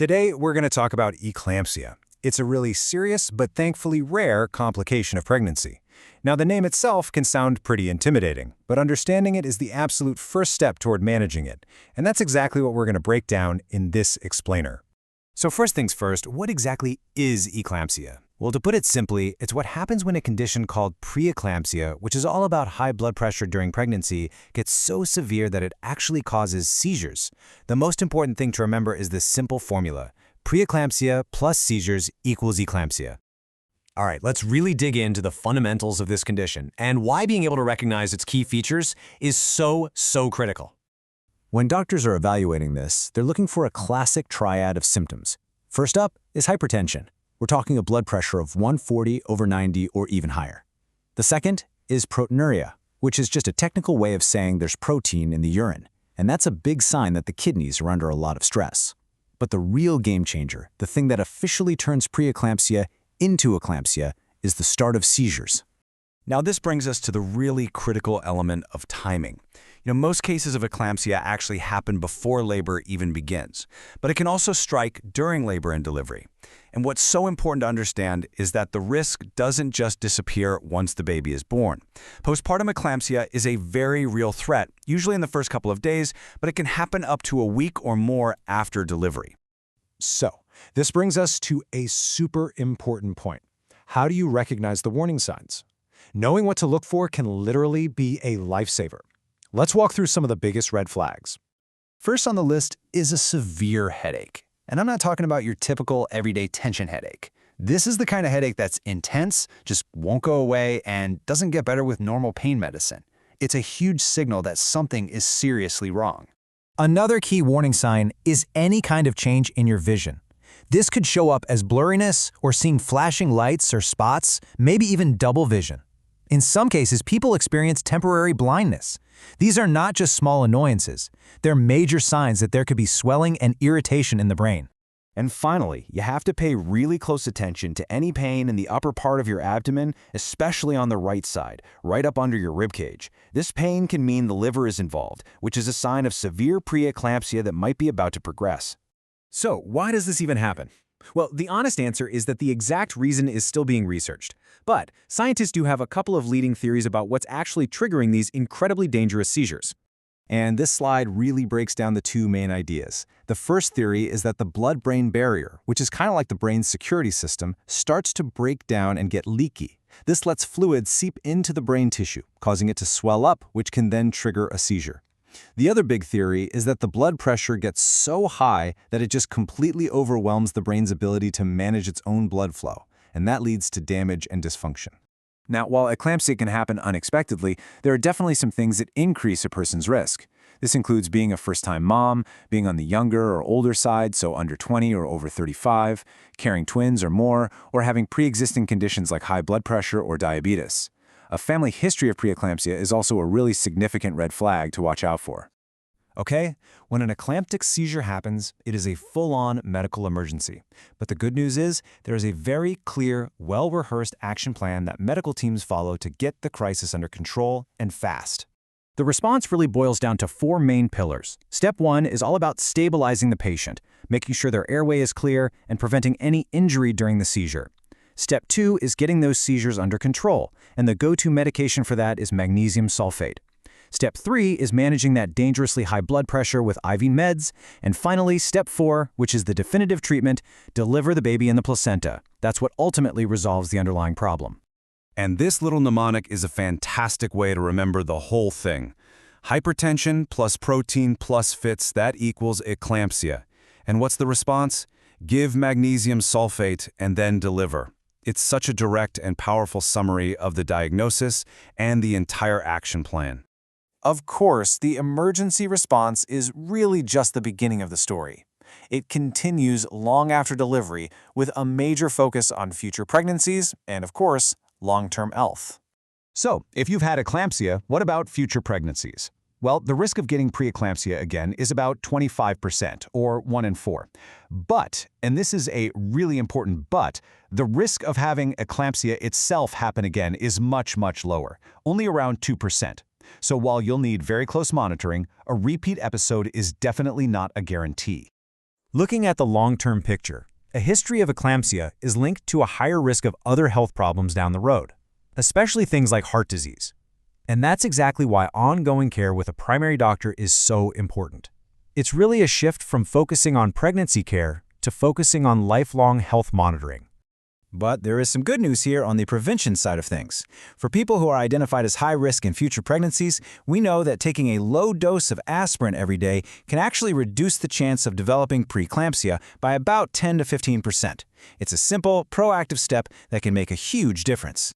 Today, we're going to talk about eclampsia. It's a really serious but thankfully rare complication of pregnancy. Now, the name itself can sound pretty intimidating, but understanding it is the absolute first step toward managing it. And that's exactly what we're going to break down in this explainer. So first things first, what exactly is eclampsia? Well, to put it simply, it's what happens when a condition called preeclampsia, which is all about high blood pressure during pregnancy, gets so severe that it actually causes seizures. The most important thing to remember is this simple formula. Preeclampsia plus seizures equals eclampsia. All right, let's really dig into the fundamentals of this condition and why being able to recognize its key features is so critical. When doctors are evaluating this, they're looking for a classic triad of symptoms. First up is hypertension. We're talking a blood pressure of 140/90 or even higher. The second is proteinuria, which is just a technical way of saying there's protein in the urine, and that's a big sign that the kidneys are under a lot of stress. But the real game changer, the thing that officially turns preeclampsia into eclampsia, is the start of seizures. Now this brings us to the really critical element of timing. Most cases of eclampsia actually happen before labor even begins, but it can also strike during labor and delivery. And what's so important to understand is that the risk doesn't just disappear once the baby is born. Postpartum eclampsia is a very real threat, usually in the first couple of days, but it can happen up to a week or more after delivery. So, this brings us to a super important point. How do you recognize the warning signs? Knowing what to look for can literally be a lifesaver. Let's walk through some of the biggest red flags. First on the list is a severe headache. And I'm not talking about your typical everyday tension headache. This is the kind of headache that's intense, just won't go away, and doesn't get better with normal pain medicine. It's a huge signal that something is seriously wrong. Another key warning sign is any kind of change in your vision. This could show up as blurriness or seeing flashing lights or spots, maybe even double vision. In some cases, people experience temporary blindness. These are not just small annoyances. They're major signs that there could be swelling and irritation in the brain. And finally, you have to pay really close attention to any pain in the upper part of your abdomen, especially on the right side, right up under your ribcage. This pain can mean the liver is involved, which is a sign of severe preeclampsia that might be about to progress. So, why does this even happen? Well, the honest answer is that the exact reason is still being researched. But scientists do have a couple of leading theories about what's actually triggering these incredibly dangerous seizures. And this slide really breaks down the two main ideas. The first theory is that the blood-brain barrier, which is kind of like the brain's security system, starts to break down and get leaky. This lets fluid seep into the brain tissue, causing it to swell up, which can then trigger a seizure. The other big theory is that the blood pressure gets so high that it just completely overwhelms the brain's ability to manage its own blood flow, and that leads to damage and dysfunction. Now, while eclampsia can happen unexpectedly, there are definitely some things that increase a person's risk. This includes being a first-time mom, being on the younger or older side, so under 20 or over 35, carrying twins or more, or having pre-existing conditions like high blood pressure or diabetes. A family history of preeclampsia is also a really significant red flag to watch out for. Okay, when an eclamptic seizure happens, it is a full-on medical emergency. But the good news is, there is a very clear, well-rehearsed action plan that medical teams follow to get the crisis under control and fast. The response really boils down to four main pillars. Step 1 is all about stabilizing the patient, making sure their airway is clear and preventing any injury during the seizure. Step 2 is getting those seizures under control, and the go-to medication for that is magnesium sulfate. Step 3 is managing that dangerously high blood pressure with IV meds. And finally, Step 4, which is the definitive treatment, deliver the baby in the placenta. That's what ultimately resolves the underlying problem. And this little mnemonic is a fantastic way to remember the whole thing. Hypertension plus protein plus fits, that equals eclampsia. And what's the response? Give magnesium sulfate and then deliver. It's such a direct and powerful summary of the diagnosis and the entire action plan. Of course, the emergency response is really just the beginning of the story. It continues long after delivery with a major focus on future pregnancies and, of course, long-term health. So, if you've had eclampsia, what about future pregnancies? Well, the risk of getting preeclampsia again is about 25%, or 1 in 4. But, and this is a really important but, the risk of having eclampsia itself happen again is much lower, only around 2%. So while you'll need very close monitoring, a repeat episode is definitely not a guarantee. Looking at the long-term picture, a history of eclampsia is linked to a higher risk of other health problems down the road, especially things like heart disease. And that's exactly why ongoing care with a primary doctor is so important. It's really a shift from focusing on pregnancy care to focusing on lifelong health monitoring. But there is some good news here on the prevention side of things. For people who are identified as high risk in future pregnancies, we know that taking a low dose of aspirin every day can actually reduce the chance of developing preeclampsia by about 10 to 15%. It's a simple, proactive step that can make a huge difference.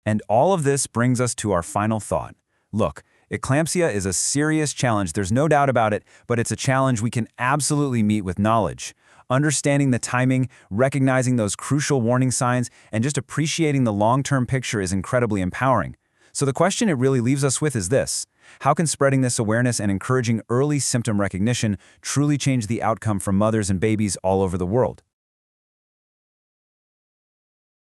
And all of this brings us to our final thought. Look, eclampsia is a serious challenge, there's no doubt about it, but it's a challenge we can absolutely meet with knowledge. Understanding the timing, recognizing those crucial warning signs, and just appreciating the long-term picture is incredibly empowering. So the question it really leaves us with is this: how can spreading this awareness and encouraging early symptom recognition truly change the outcome for mothers and babies all over the world?